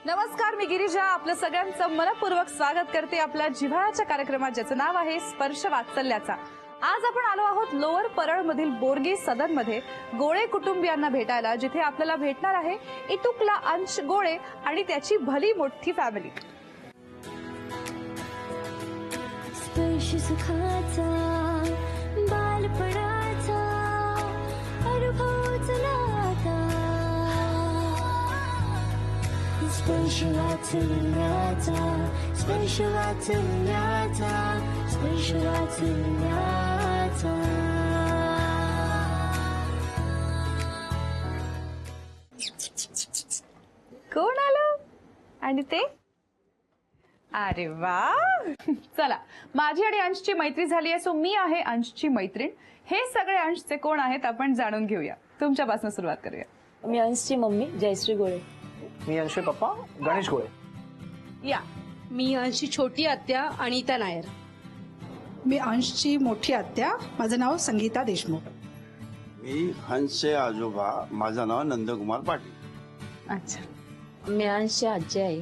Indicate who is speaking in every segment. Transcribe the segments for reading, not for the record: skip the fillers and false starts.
Speaker 1: नमस्कार, मी गिरिजा आपलं सगळ्यांचं मनपूर्वक स्वागत करते आपल्या जिव्हाळ्याच्या कार्यक्रमात, ज्याचं नाव आहे स्पर्श वात्सल्याचा. आज आपण आलो आहोत लोअर परळ मधील बोर्गी सदन मध्ये गोळे कुटुंबियांना भेटायला, जिथे आपल्याला भेटणार आहे इटुकला अंश गोळे आणि त्याची भली मोठी फॅमिली.
Speaker 2: स्पर्श सुखाचा बालपणाचा अनुभव चला आता. स्पर्श वात्सल्याचा, स्पर्श वात्सल्याचा, स्पर्श वात्सल्याचा.
Speaker 1: कोण आलं आणि ते? अरे वा, चला, माझी आणि अंशची मैत्री झाली आहे, सो मी आहे अंशची मैत्रीण. हे सगळे अंशचे कोण आहेत आपण जाणून घेऊया. तुमच्यापासून सुरुवात करूया.
Speaker 3: मी अंशची मम्मी जयश्री गोळे.
Speaker 4: मी अंशचे पप्पा गणेश गोळे.
Speaker 5: या, मी अंशची छोटी आत्या अनिता नायर.
Speaker 6: मी अंशची मोठी आत्या, माझं नाव संगीता देशमुख.
Speaker 7: मी हंसचे आजोबा, माझं नाव नंदकुमार पाटील.
Speaker 1: अच्छा,
Speaker 3: मी अंशची आजी आहे,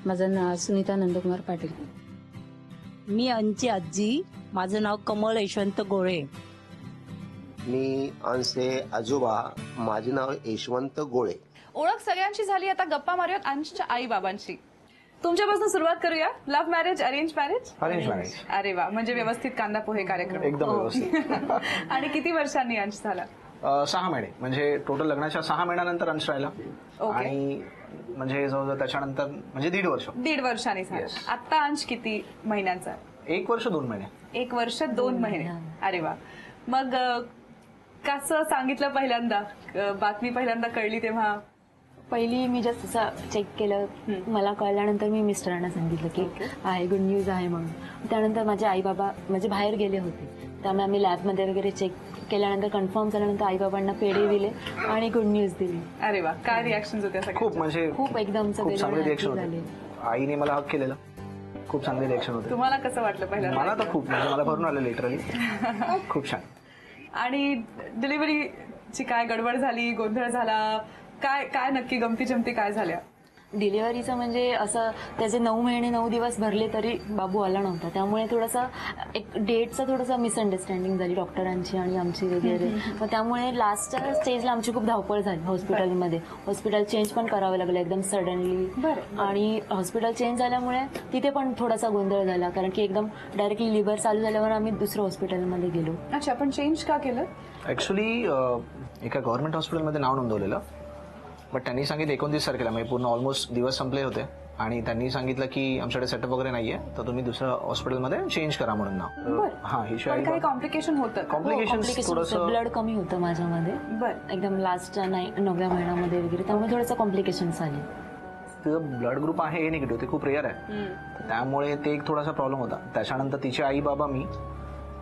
Speaker 3: माझं नाव सुनीता नंदकुमार पाटील.
Speaker 5: मी अंशची आजी, माझं नाव कमल यशवंत गोळे.
Speaker 8: मी अंशचे आजोबा, माझे नाव यशवंत गोळे.
Speaker 1: ओळख सगळ्यांची झाली, आता गप्पा मारूयात अंशच्या आई बाबांशी. तुमच्यापासून सुरुवात करूया. Love marriage, arrange marriage?
Speaker 4: Arrange marriage.
Speaker 1: अरे वा, म्हणजे व्यवस्थित कांदा पोहे कार्यक्रम.
Speaker 4: एकदम
Speaker 1: हो.
Speaker 4: व्यवस्थित.
Speaker 1: आणि किती वर्षांनी अंश झाला?
Speaker 4: 6 महिने, म्हणजे टोटल लग्नाच्या 6 महिन्यानंतर अंश राहिला.
Speaker 1: ओके.
Speaker 4: आणि म्हणजे जवळजवळ त्याच्यानंतर म्हणजे 1.5 वर्ष.
Speaker 1: 1.5 वर्षांनी झाला.
Speaker 4: Yes.
Speaker 1: आता अंश किती महिन्यांचा?
Speaker 4: 1 वर्ष 2 महिने.
Speaker 1: 1 वर्ष 2 महिने. अरे वा. मग कसं सांगितलं पहिल्यांदा? बातमी पहिल्यांदा कळली तेव्हा?
Speaker 3: पहिली मी जस्ट असं चेक केलं, मला कळल्यानंतर मी मिस्टरांना सांगितलं की आहे, गुड न्यूज आहे म्हणून. त्यानंतर माझे आई बाबा म्हणजे बाहेर गेले होते, त्यामुळे आम्ही लॅबमध्ये वगैरे चेक केल्यानंतर कन्फर्म झाल्यानंतर आई बाबांना पेढे दिले आणि गुड न्यूज दिली.
Speaker 1: अरे वा, काय रिॲक्शन होत्या सगळ्या?
Speaker 4: खूप म्हणजे
Speaker 3: खूप एकदम
Speaker 4: खूप चांगले रिएक्शन
Speaker 3: झाले.
Speaker 4: होते. आईने मला हक केलेलं, खूप चांगले रिएक्शन होते.
Speaker 1: तुम्हाला कसं वाटलं पहिल्यांदा?
Speaker 4: मला तर खूप, म्हणजे मला भरून आलं लिटरली. खूप छान.
Speaker 1: आणि डिलिव्हरीची काय गडबड झाली, गोंधळ झाला, काय काय नक्की गमती जमती काय झाल्या?
Speaker 3: डिलिव्हरीचं म्हणजे असं त्याचे 9 महिने 9 दिवस भरले तरी बाबू आला नव्हता, त्यामुळे थोडंसं एक डेटचं थोडंसं मिसअंडरस्टँडिंग झाली डॉक्टरांची आणि आमची वगैरे. मग त्यामुळे लास्टच्या स्टेजला आमची खूप धावपळ झाली हॉस्पिटलमध्ये. हॉस्पिटल चेंज पण करावं लागलं एकदम सडनली. आणि हॉस्पिटल चेंज झाल्यामुळे तिथे पण थोडासा गोंधळ झाला, कारण की एकदम डायरेक्टली लिव्हर चालू झाल्यावर आम्ही दुसऱ्या हॉस्पिटलमध्ये गेलो.
Speaker 1: अच्छा, पण चेंज का केलं?
Speaker 4: ऍक्च्युली एका गव्हर्नमेंट हॉस्पिटलमध्ये नाव नोंदवलेलं, बट त्यांनी सांगितलं 29 तारखेला, म्हणजे पूर्ण ऑलमोस्ट दिवस संपले होते, आणि त्यांनी सांगितलं की आमच्याकडे सेटअप वगैरे नाहीये, तर तुम्ही दुसऱ्या हॉस्पिटलमध्ये चेंज करा म्हणून नाव. हा, ही
Speaker 1: पण काही कॉम्प्लिकेशन होतं?
Speaker 4: कॉम्प्लिकेशन थोडंसं
Speaker 3: ब्लड कमी होतं माझ्यामध्ये एकदम लास्टच्या 9व्या महिन्यामध्ये वगैरे, त्यामुळे थोडंसं कॉम्प्लिकेशन्स आले.
Speaker 4: तिचं ब्लड ग्रुप आहे हे निगेटिव्ह, ते खूप रेअर आहे, तर त्यामुळे ते एक थोडासा प्रॉब्लेम होता. त्याच्यानंतर तिचे आई बाबा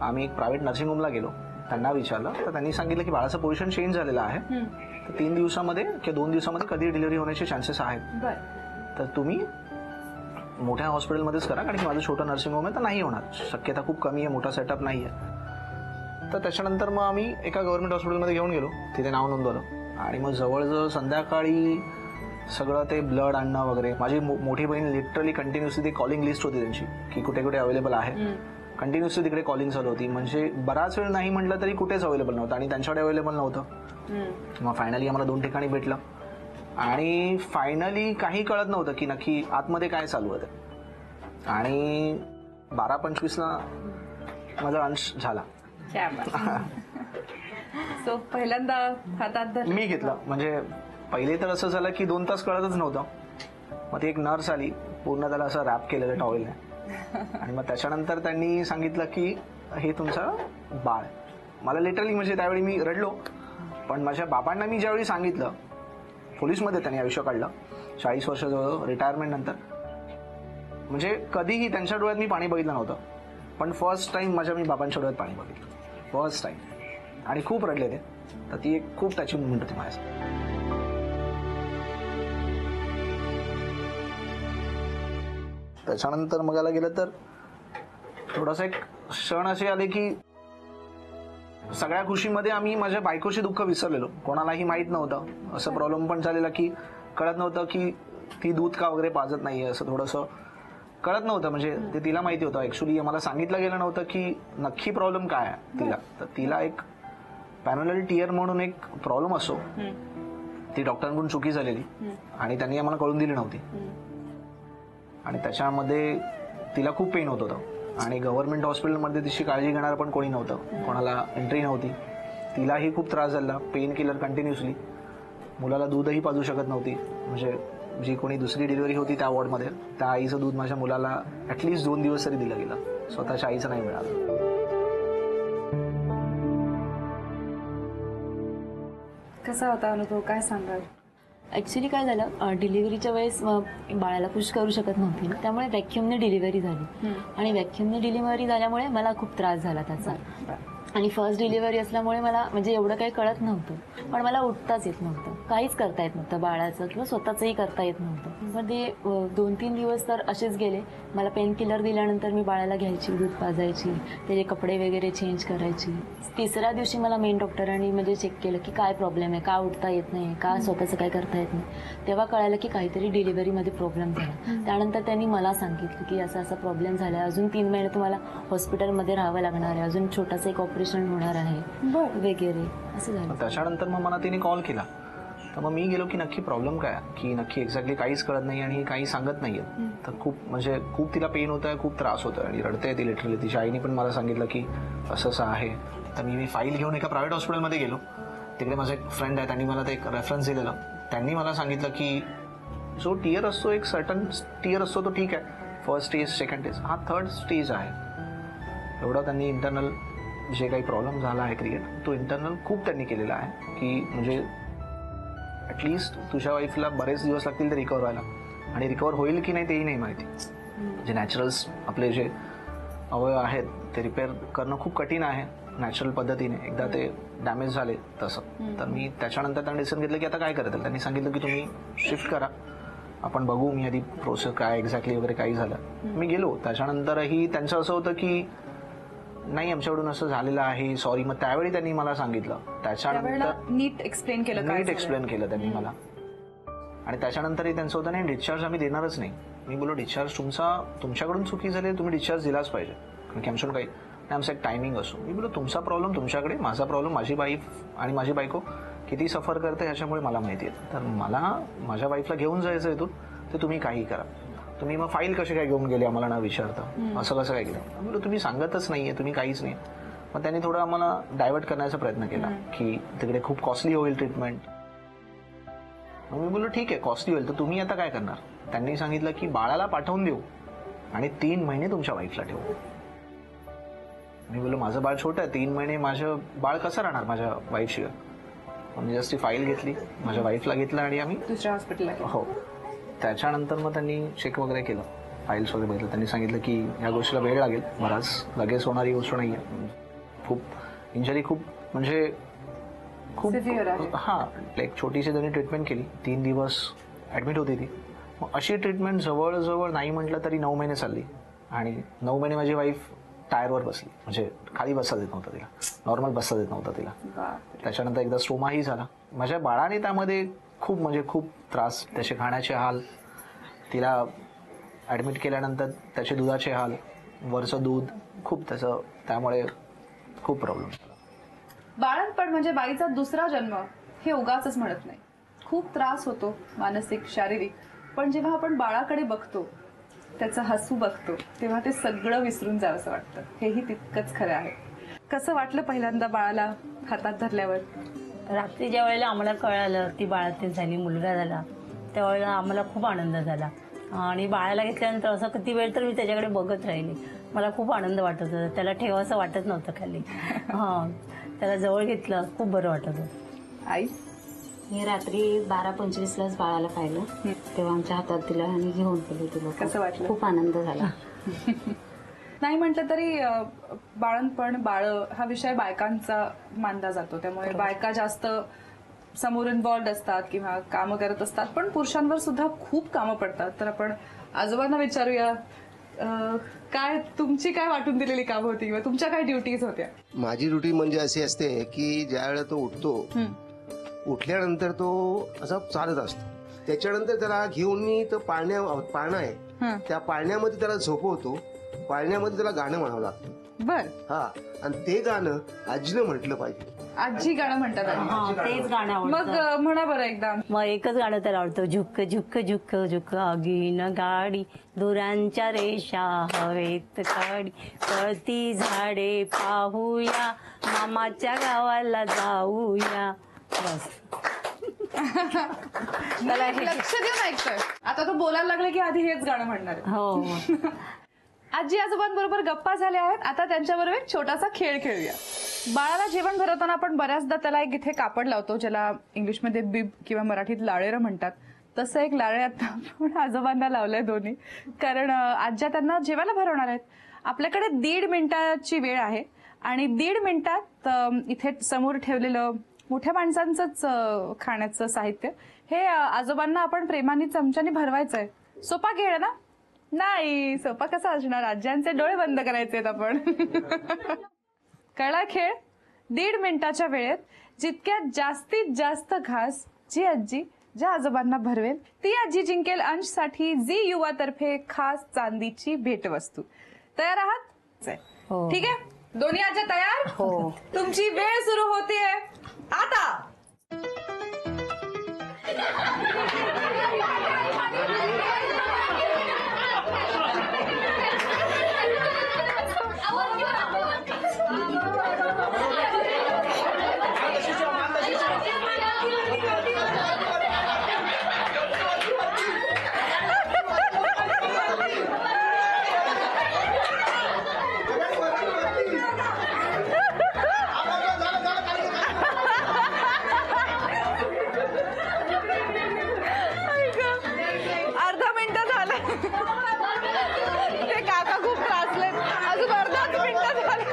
Speaker 4: आम्ही एक प्रायव्हेट नर्सिंग होमला गेलो, त्यांना विचारलं, तर त्यांनी सांगितलं की बाळाचं पोझिशन चेंज झालेलं आहे, तर 3 दिवसामध्ये किंवा 2 दिवसामध्ये कधी डिलिव्हरी होण्याचे चान्सेस आहेत, तर तुम्ही मोठ्या हॉस्पिटलमध्येच करा, कारण की माझं छोटं नर्सिंग होम आहे, तर नाही होणार, शक्यता खूप कमी आहे, मोठा सेटअप नाही आहे. तर त्याच्यानंतर मग आम्ही एका गव्हर्नमेंट हॉस्पिटलमध्ये घेऊन गेलो, तिथे नाव नोंदवलं, आणि मग जवळजवळ संध्याकाळी सगळं ते ब्लड आणणं वगैरे. माझी मोठी बहीण लिटरली कंटिन्युअसली ती कॉलिंग लिस्ट होती त्यांची, की कुठे कुठे अवेलेबल आहे, कंटिन्युअसली तिकडे कॉलिंग चालू होती, म्हणजे बराच वेळ नाही म्हटलं तरी कुठेच अवेलेबल नव्हतं, आणि त्यांच्याकडे अवेलेबल नव्हतं. मग फायनली आम्हाला 2 ठिकाणी भेटलं, आणि फायनली काही कळत नव्हतं की नक्की आतमध्ये काय चालू होतं, आणि 12:25ला माझा अंश झाला.
Speaker 1: सो पहिल्यांदा हातात
Speaker 4: मी घेतलं, म्हणजे पहिले तर असं झालं की 2 तास कळतच नव्हतं, मग ती एक नर्स आली, पूर्ण त्याला असं रॅप केलेलं टॉवेलने, आणि मग त्याच्यानंतर त्यांनी सांगितलं की हे तुमचं बाळ. मला लिटरली म्हणजे त्यावेळी मी रडलो, पण माझ्या बाबांना मी ज्यावेळी सांगितलं, पोलीसमध्ये त्यांनी आयुष्य काढलं 40 वर्ष रिटायरमेंट नंतर, म्हणजे कधीही त्यांच्या डोळ्यात मी पाणी बघितलं नव्हतं, पण फर्स्ट टाइम मी बाबांच्या डोळ्यात पाणी बघितलं, फर्स्ट टाइम, आणि खूप रडले ते. तर ती एक खूप त्याची मुवमेंट होती माझ्यासाठी. त्याच्यानंतर बघायला गेलं तर थोडासा एक क्षण असे आले की सगळ्या खुशीमध्ये आम्ही माझ्या बायकोशी दुःख विसरलेलो, कोणालाही माहित नव्हतं. असं प्रॉब्लेम पण झालेला की कळत नव्हतं की ती दूध का वगैरे पाजत नाहीये असं थोडंसं कळत नव्हतं. म्हणजे ते तिला माहिती होतं. ऍक्च्युली मला सांगितलं गेलं नव्हतं की नक्की प्रॉब्लेम काय आहे तिला. तर तिला एक पॅरलल टियर म्हणून एक प्रॉब्लेम असतो, ती डॉक्टरांकडून चुकी झालेली आणि त्यांनी आम्हाला कळून दिली नव्हती आणि त्याच्यामध्ये तिला खूप पेन होत होतं आणि गव्हर्नमेंट हॉस्पिटलमध्ये तिची काळजी घेणार पण कोणी नव्हतं, कोणाला एंट्री नव्हती. तिलाही खूप त्रास झाला, पेन किलर कंटिन्युअसली. मुलाला दूधही पाजू शकत नव्हती. म्हणजे जी कोणी दुसरी डिलिव्हरी होती त्या वॉर्डमध्ये त्या आईचं दूध माझ्या मुलाला ऍटलीस्ट 2 दिवस तरी दिलं गेलं, स्वतःच्या आईचं नाही मिळालं.
Speaker 1: कसा होता अनुभव, काय सांगाल?
Speaker 3: ॲक्च्युली काय झालं, डिलिव्हरीच्या वेळेस बाळाला पुश करू शकत नव्हती ना, त्यामुळे व्हॅक्युमने डिलिव्हरी झाली आणि व्हॅक्युमने डिलिव्हरी झाल्यामुळे मला खूप त्रास झाला त्याचा. आणि फर्स्ट डिलिव्हरी असल्यामुळे मला म्हणजे एवढं काही कळत नव्हतं, पण मला उठताच येत नव्हतं, काहीच करता येत नव्हतं बाळाचं किंवा स्वतःचंही करता येत नव्हतं. पण ते 2-3 दिवस तर असेच गेले. मला पेन किलर दिल्यानंतर मी बाळाला घ्यायची, दूध पाजायची, त्याचे कपडे वगैरे चेंज करायची. 3ऱ्या दिवशी मला मेन डॉक्टरांनी म्हणजे चेक केलं की काय प्रॉब्लेम आहे, का उठता येत नाही, का स्वतःचं काय करता येत नाही. तेव्हा कळालं की काहीतरी डिलिव्हरीमध्ये प्रॉब्लेम झाला. त्यानंतर त्यांनी मला सांगितलं की असा असा प्रॉब्लेम झाला आहे, अजून 3 महिने तुम्हाला हॉस्पिटलमध्ये राहावं लागणार आहे, अजून छोटासा एक ऑपरेशन होणार आहे वगैरे असं झालं.
Speaker 4: त्याच्यानंतर मग मला तिने कॉल केला. तर मग मी गेलो की नक्की प्रॉब्लेम काय, की नक्की एक्झॅक्टली काहीच कळत नाही आणि काही सांगत नाहीये. तर खूप तिला पेन होत आहे, खूप त्रास होत आहे आणि रडते ती लिटरली. तिच्या आईने पण मला सांगितलं की असं असं आहे. तर मी फाईल घेऊन एका प्रायव्हेट हॉस्पिटलमध्ये गेलो. तिकडे माझा एक फ्रेंड आहे, त्यांनी मला ते एक रेफरन्स दिलेलं. त्यांनी मला सांगितलं की जो टियर असतो, एक सर्टन टियर असतो तो ठीक आहे, फर्स्ट स्टेज, सेकंड स्टेज, हा 3rd स्टेज आहे. एवढं त्यांनी इंटरनल जे काही प्रॉब्लेम झाला आहे क्रिएट, तो इंटरनल खूप त्यांनी केलेला आहे की म्हणजे ॲटलिस्ट तुझ्या वाईफला बरेच दिवस लागतील ते रिकवर व्हायला आणि रिकवर होईल की नाही तेही नाही माहिती. जे नॅचरल्स आपले जे अवयव आहेत ते रिपेअर करणं खूप कठीण आहे नॅचरल पद्धतीने, एकदा ते डॅमेज झाले तसं. तर मी त्याच्यानंतर त्यांनी डिसिजन घेतलं की आता काय करता. त्यांनी सांगितलं की तुम्ही शिफ्ट करा, आपण बघू. मी आधी प्रोसेस काय एक्झॅक्टली वगैरे काही झालं. मी गेलो. त्याच्यानंतरही त्यांचं असं होतं की नाही आमच्याकडून असं झालेलं आहे, सॉरी. मग त्यावेळी त्यांनी मला सांगितलं. त्याच्यानंतर
Speaker 1: नीट एक्सप्लेन केलं
Speaker 4: त्यांनी मला. आणि त्याच्यानंतरही त्यांचं होतं नाही डिस्चार्ज आम्ही देणारच नाही. मी बोललो डिस्चार्ज तुमच्याकडून चुकी झाली, तुम्ही डिस्चार्ज दिलाच पाहिजे, कारण की आमच्याकडून काही नाही, आमचा एक टायमिंग असतो. मी बोललो तुमचा प्रॉब्लेम तुमच्याकडे, माझा प्रॉब्लेम माझी वाईफ आणि माझी बायको किती सफर करते ह्याच्यामुळे मला माहिती आहे. तर मला माझ्या वाईफला घेऊन जायचं इथून, तर तुम्ही काही करा. तुम्ही मग फाईल कसे काय घेऊन गेले आम्हाला न विचारता, असं कसं काय केलं. बोललो तुम्ही सांगतच नाहीये, तुम्ही काहीच नाही. मग त्यांनी थोडं आम्हाला डायव्हर्ट करण्याचा प्रयत्न केला की तिकडे खूप कॉस्टली होईल ट्रीटमेंट. मग मी बोललो ठीक आहे कॉस्टली होईल, तर तुम्ही आता काय करणार. त्यांनी सांगितलं की बाळाला पाठवून देऊ आणि 3 महिने तुमच्या वाईफला ठेवू. मी बोललो माझं बाळ छोटं आहे, 3 महिने माझं बाळ कसं राहणार माझ्या वाईफशिवाय. मी जस्ट ती फाईल घेतली, माझ्या वाईफला घेतलं आणि आम्ही
Speaker 1: दुसऱ्या हॉस्पिटलला.
Speaker 4: हो. त्याच्यानंतर मग त्यांनी चेक वगैरे केलं, फाईल्स वगैरे बघितलं. त्यांनी सांगितलं की या गोष्टीला वेळ लागेल, बराच लगेच होणारी गोष्ट नाही आहे. खूप इंजरी खूप म्हणजे खूप हां, एक छोटीशी त्यांनी ट्रीटमेंट केली. 3 दिवस ॲडमिट होती ती. मग अशी ट्रीटमेंट जवळजवळ नाही म्हटलं तरी 9 महिने चालली आणि 9 महिने माझी वाईफ टायरवर बसली, म्हणजे खाली बसता येत नव्हतं तिला, नॉर्मल बसता येत नव्हतं तिला. त्याच्यानंतर एकदा स्टोमाही झाला. माझ्या बाळाने त्यामध्ये खूप त्रास, त्याचे खाण्याचे हाल, तिला ॲडमिट केल्यानंतर त्याचे दुधाचे हाल, वरचं दूध खूप त्याचं, त्यामुळे खूप प्रॉब्लेम.
Speaker 1: बाळंतपण म्हणजे बाईचा दुसरा जन्म हे उगाचच म्हणत नाही. खूप त्रास होतो मानसिक, शारीरिक. पण जेव्हा आपण बाळाकडे बघतो, त्याचं हसू बघतो, तेव्हा ते सगळं विसरून जावंसं वाटतं. हेही तितकंच खरं आहे. कसं वाटलं पहिल्यांदा बाळाला हातात धरल्यावर?
Speaker 5: रात्री ज्या वेळेला आम्हाला कळालं ती बाळातीन झाली, मुलगा झाला, त्यावेळेला आम्हाला खूप आनंद झाला. आणि बाळाला घेतल्यानंतर असं किती वेळ तर मी त्याच्याकडे बघत राहिली. मला खूप आनंद वाटत होता. त्याला ठेवायचं वाटत नव्हतं खाली. हां, त्याला जवळ घेतलं, खूप बरं वाटत होतं.
Speaker 1: आई?
Speaker 9: मी रात्री 12:25लाच बाळाला पाहिलं, तेव्हा आमच्या हातात दिलं आणि घेऊन गेले ते लोक.
Speaker 1: कसं वाटलं?
Speaker 9: खूप आनंद झाला.
Speaker 1: नाही म्हटलं तरी बाळंतपण, बाळ हा विषय बायकांचा मानला जातो, त्यामुळे बायका जास्त समोर इन्व्हॉल्ड असतात किंवा कामं करत असतात. पण पुरुषांवर सुद्धा खूप कामं पडतात. तर आपण आजोबांना विचारूया, तुमची काय वाटून दिलेली कामं होती किंवा तुमच्या काय ड्युटीज होत्या?
Speaker 8: माझी ड्युटी म्हणजे अशी असते की ज्या वेळेला तो उठतो, उठल्यानंतर तो असा चालत असतो. त्याच्यानंतर त्याला घेऊन मी तर पाळणा आहे त्या पाळण्यामध्ये त्याला झोपवतो. पाळण्यामध्ये त्याला गाणं म्हणावं लागतं.
Speaker 1: बर.
Speaker 8: हा, आणि ते गाणं आजीनं म्हटलं पाहिजे.
Speaker 1: आजी गाणं म्हणतात आधी.
Speaker 5: हा, तेच गाणं
Speaker 1: मग
Speaker 5: आवडतं.
Speaker 1: म्हणा बरं एकदा.
Speaker 5: मग एकच गाणं त्याला आवडतं, झुक झुक झुक झुक आगीन गाडी, दुरांच्या रेषा हवेत काडी, पळती झाडे पाहूया, मामाच्या गावाला जाऊया. बस.
Speaker 1: त्याला हे लक्ष देऊन ऐकतोय. आता तो बोलायला लागला की आधी हेच गाणं म्हणणार आहे.
Speaker 5: हो.
Speaker 1: आजी आजोबांबरोबर गप्पा झाल्या आहेत. आता त्यांच्याबरोबर एक छोटासा खेळ खेळूया. बाळाला जेवण भरवताना आपण बऱ्याचदा त्याला एक इथे कापड लावतो, ज्याला इंग्लिशमध्ये बिब किंवा मराठीत लाळेरं म्हणतात. तसं एक लाळे आता आपण आजोबांना लावलंय दोन्ही, कारण आज्या त्यांना जेवायला भरवणार आहेत. आपल्याकडे 1.5 मिनिटाची वेळ आहे आणि 1.5 मिनिटात इथे समोर ठेवलेलं मोठ्या माणसांचंच खाण्याचं साहित्य हे आजोबांना आपण प्रेमाने चमच्याने भरवायचंय. सोपा खेळ आहे ना? नाही, सोपा कसा असणार? आज्यांचे डोळे बंद करायचे आपण. कळला खेळ? 1.5 मिनिटाच्या वेळेत जितक्यात जास्तीत जास्त घास जी आजी ज्या आजोबांना भरवेल ती आजी जिंकेल अंशसाठी झी युवा तर्फे खास चांदीची भेटवस्तू. तयार आहात?
Speaker 5: हो.
Speaker 1: ठीक आहे, दोन्ही आज्या तयार?
Speaker 5: हो.
Speaker 1: तुमची वेळ सुरू होतीये आता. अर्धा मिनिट झालं. ते काका खूप त्रासले. अजून अर्धाच मिनिट झालं.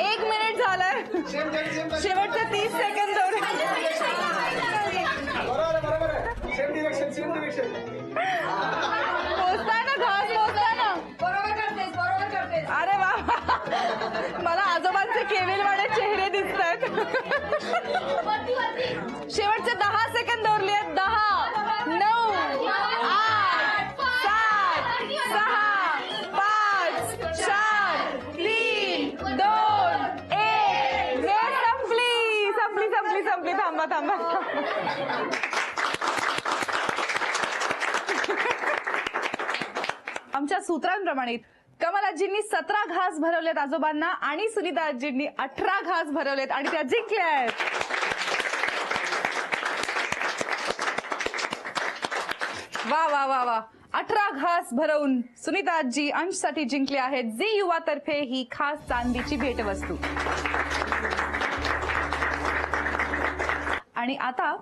Speaker 1: एक मिनिट झालंय. शेवटचे 30 सेकंद पोचताय ना, घास पोचताय ना. अरे वा, मला आजोबांचे केविलवाडे चेहरे दिसत आहेत. शेवटचे 10 सेकंद उरले आहेत. 10, 9, 8, 7, 6, 5, 4, 3, 2, 1. वेळ संपली संपली संपली संपली. थांबा थांबा. आमच्या सूत्रांप्रमाणे कमल आजींनी 17 घास भरवलेत आजोबांना आणि सुनीता आजींनी 18 घास भरवलेत आणि त्या जिंकल्या आहेत. वा वा वा वा. 18 घास भरवून सुनीता आजी अंशसाठी जिंकले आहेत झी युवा तर्फे ही खास चांदीची भेटवस्तू. आणि आता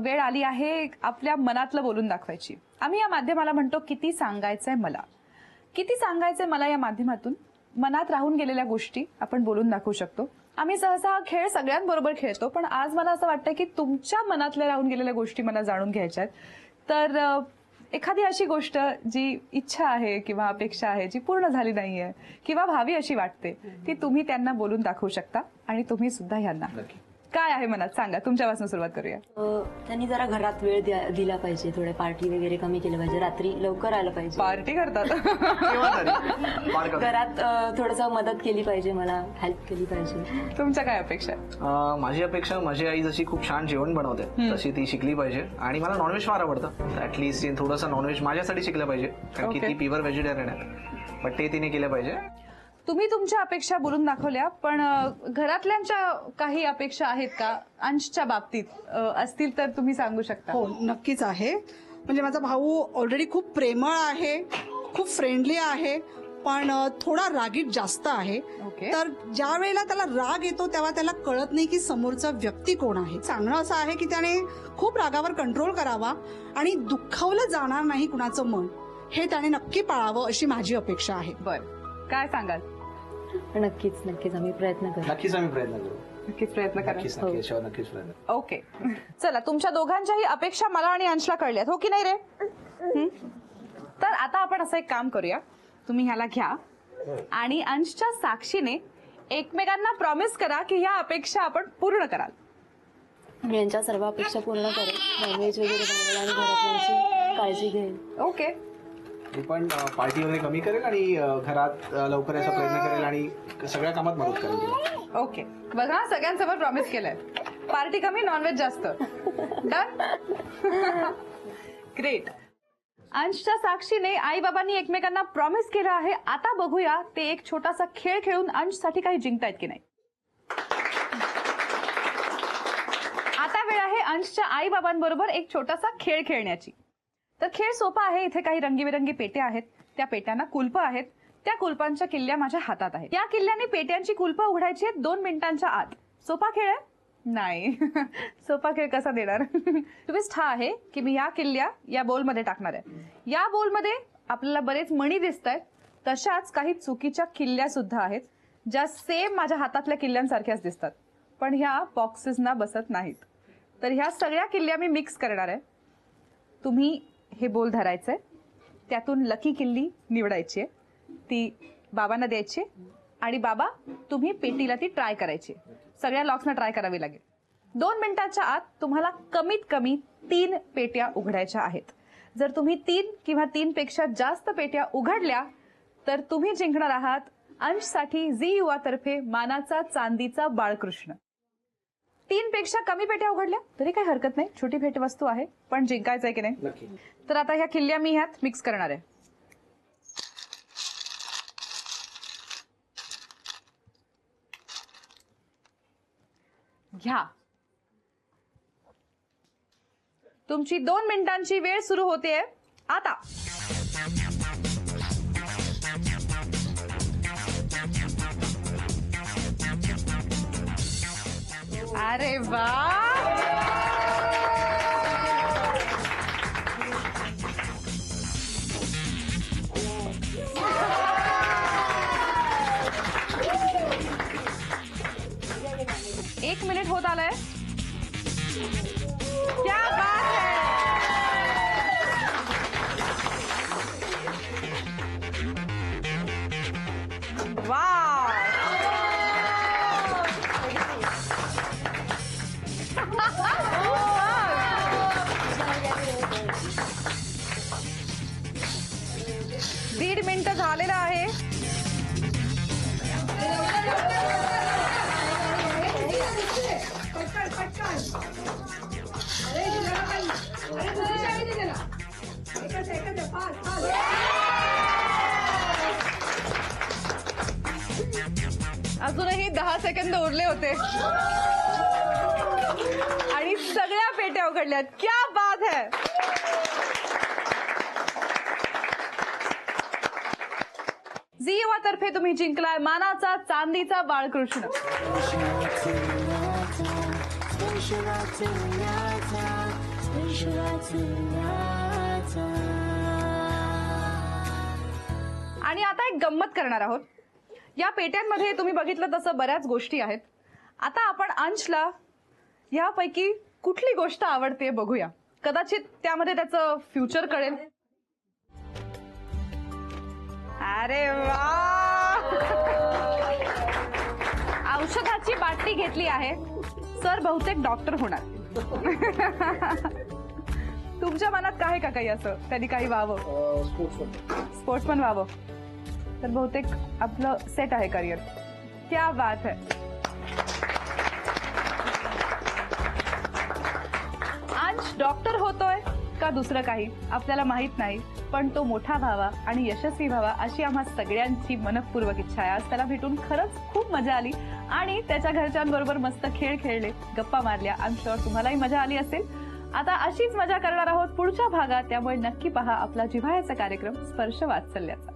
Speaker 1: वेळ आली आहे आपल्या मनातलं बोलून दाखवायची. आम्ही या माध्यमाला म्हणतो किती सांगायचंय मला. किती सांगायचंय मला या माध्यमातून मनात राहून गेलेल्या गोष्टी आपण बोलून दाखवू शकतो. आम्ही सहसा हा खेळ सगळ्यांबरोबर खेळतो, पण आज मला असं वाटतं की तुमच्या मनातल्या राहून गेलेल्या गोष्टी मला जाणून घ्यायच्या आहेत. तर एखादी अशी गोष्ट जी इच्छा आहे किंवा अपेक्षा आहे जी पूर्ण झाली नाहीये किंवा व्हावी अशी वाटते, ती तुम्ही त्यांना बोलून दाखवू शकता आणि तुम्ही सुद्धा ह्यांना. काय आहे मनात सांगा, तुमच्यापासून सुरुवात करूया.
Speaker 3: त्यांनी जरा घरात वेळ दिला पाहिजे, थोडे पार्टी वगैरे कमी केलं पाहिजे, रात्री लवकर आलं पाहिजे,
Speaker 1: पार्टी करतात
Speaker 3: घरात थोडंसं मदत केली पाहिजे, मला हेल्प केली पाहिजे.
Speaker 1: तुमच्या काय अपेक्षा आहे?
Speaker 4: माझी अपेक्षा, माझी आई जशी खूप छान जेवण बनवते तशी ती शिकली पाहिजे आणि मला नॉनव्हेज फार आवडतं. ऍटलीस्ट थोडंसं नॉनव्हेज माझ्यासाठी शिकलं पाहिजे, कारण की ती प्युअर व्हेजिटेरियन आहे, पण ते तिने केलं पाहिजे.
Speaker 1: तुम्ही तुमच्या अपेक्षा बोलून दाखवल्या, पण घरातल्यांच्या काही अपेक्षा आहेत का अंशच्या बाबतीत? असतील तर तुम्ही सांगू शकता.
Speaker 6: हो, नक्कीच आहे. म्हणजे माझा भाऊ ऑलरेडी खूप प्रेमळ आहे, खूप फ्रेंडली आहे, पण थोडा रागीट जास्त आहे. तर ज्या वेळेला त्याला राग येतो तेव्हा त्याला कळत नाही की समोरचा व्यक्ती कोण आहे. सांगणं असं आहे की त्याने खूप रागावर कंट्रोल करावा आणि दुखावलं जाणार नाही कुणाचं मन, हे त्याने नक्की पाळावं अशी माझी अपेक्षा आहे.
Speaker 1: बर, काय सांगाल?
Speaker 3: नक्कीच नक्कीच आम्ही प्रयत्न करू.
Speaker 4: नक्कीच आम्ही प्रयत्न करू.
Speaker 1: नक्कीच प्रयत्न करा.
Speaker 4: नक्कीच नक्की याच्यावर नक्कीच प्रयत्न.
Speaker 1: ओके, चला तुमच्या दोघांच्याही अपेक्षा मला आणि अंशला कळल्यात, हो की नाही रे? तर आता आपण असं एक काम करूया, तुम्ही ह्याला घ्या आणि अंशच्या साक्षीने एकमेकांना प्रॉमिस करा की ह्या अपेक्षा आपण पूर्ण कराल.
Speaker 3: मी यांच्या सर्व अपेक्षा पूर्ण करेन, नॉनव्हेज वगैरे बनवेल आणि घरातल्यांची काळजी घेईल.
Speaker 1: ओके,
Speaker 4: मी पण पार्टी वगैरे कमी करेल आणि घरात लवकर यायचा प्रयत्न करेल आणि सगळ्या कामात मदत करेल तिला.
Speaker 1: ओके, बघा सगळ्यांसमोर प्रॉमिस केलंय, पार्टी कमी नॉनव्हेज जास्त. डन. ग्रेट. अंशच्या साक्षीने आई बाबांनी एकमेकांना प्रॉमिस केलं आहे. आता बघूया ते एक छोटासा खेळ खेळून अंशसाठी काही जिंकतायत की नाही. आता वेळ आहे अंशच्या आई बाबांबरोबर एक छोटासा खेळ खेळण्याची. तर खेळ सोपा आहे. इथे काही रंगीबेरंगी पेट्या आहेत, त्या पेट्यांना कुलपं आहेत, त्या कुलपांच्या किल्ल्या माझ्या हातात आहेत. या किल्ल्याने पेट्यांची कुलपं उघडायची आहेत 2 मिनिटांच्या आत. सोपा खेळ आहे? नाही. सोपा खेळ कसा देणार? ट्विस्ट हा आहे की मी या किल्ल्या या बोलमध्ये टाकणार आहे. या बोलमध्ये आपल्याला बरेच मणी दिसत आहेत, तशाच काही चुकीच्या किल्ल्या सुद्धा आहेत ज्या सेम माझ्या हातातल्या किल्ल्यांसारख्याच दिसतात, पण ह्या बॉक्सेसना बसत नाहीत. तर ह्या सगळ्या किल्ल्या मी मिक्स करणार आहे. तुम्ही हे बोल धरायचंय, त्यातून लकी किल्ली निवडायची आहे, ती बाबांना द्यायची आणि बाबा तुम्ही पेटीला ती ट्राय करायची. सगळ्या लॉक्सना ट्राय करावी लागेल. 2 मिनिटांच्या आत तुम्हाला कमीत कमी 3 पेट्या उघडायच्या आहेत. जर तुम्ही 3 किंवा 3 पेक्षा जास्त पेट्या उघडल्या तर तुम्ही जिंकणार आहात अंशसाठी झी युवा तर्फे मानाचा चांदीचा बाळकृष्ण. 3 पेक्षा कमी पेट्या उघडल्या तरी काही हरकत नाही, छोटी भेटवस्तू आहे, पण जिंकायचंय की नाही. तर आता ह्या किल्ल्या मी ह्यात मिक्स करणार आहे. घ्या. तुमची 2 मिनिटांची वेळ सुरू होते आता. अरे वा, एक मिनिट होत आलंय. क्या बात है. वाव. दीड मिनिट झालेलं आहे. अजूनही 10 सेकंद उरले होते आणि सगळ्या पेट्या उघडल्यात. क्या बात है. झी युवा तर्फे तुम्ही जिंकलाय मानाचा चांदीचा बाळकृष्ण. आणि आता एक गंमत करणार आहोत. या पेट्यांमध्ये तुम्ही बघितलं तसं बऱ्याच गोष्टी आहेत. आता आपण अंशला यापैकी कुठली गोष्ट आवडते बघूया. कदाचित त्यामध्ये त्याचं फ्युचर कळेल. अरे वा, औषधाची बाटली घेतली आहे. सर बहुतेक डॉक्टर होणार. तुमच्या मनात काय का काही असं त्यांनी काही व्हावं, स्पोर्ट्समन व्हावं, तर बहुतेक आपलं सेट आहे करिअर. क्या बात है. अंश डॉक्टर होतोय का दुसरं काही आपल्याला माहित नाही, पण तो मोठा व्हावा आणि यशस्वी व्हावा अशी आम्हा सगळ्यांची मनपूर्वक इच्छा आहे. आज त्याला भेटून खरंच खूप मजा आली आणि त्याच्या घरच्यांबरोबर मस्त खेळ खेळले, गप्पा मारल्या. आय एम शुअर तुम्हालाही मजा आली असेल. आता अशीच मजा करणार आहोत पुढच्या भागात, त्यामुळे नक्की पहा आपला जिव्हाळ्याचा कार्यक्रम स्पर्श वात्सल्याचा.